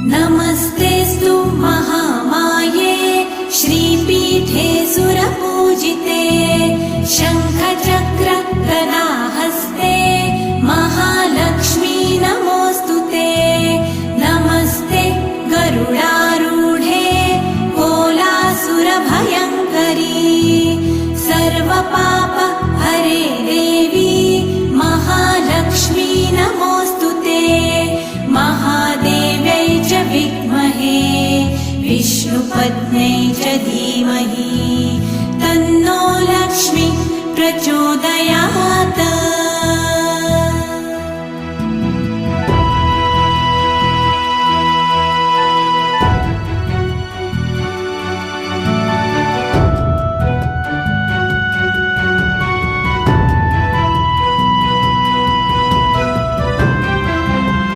नमस्तेस्तु महामाये श्रीपीठे सुरपूजिते शङ्खचक्र गदाहस्ते महालक्ष्मी नमोऽस्तुते। नमस्ते गरुडारूढे कोलासुरभयङ्करी सर्वपाप हरे देवी महालक्ष्मी नमोऽस्तुते। महादेव्यै च विद्महे विष्णुपत्न्यै च धीमहि तन्नो लक्ष्मी प्रचोदयात्।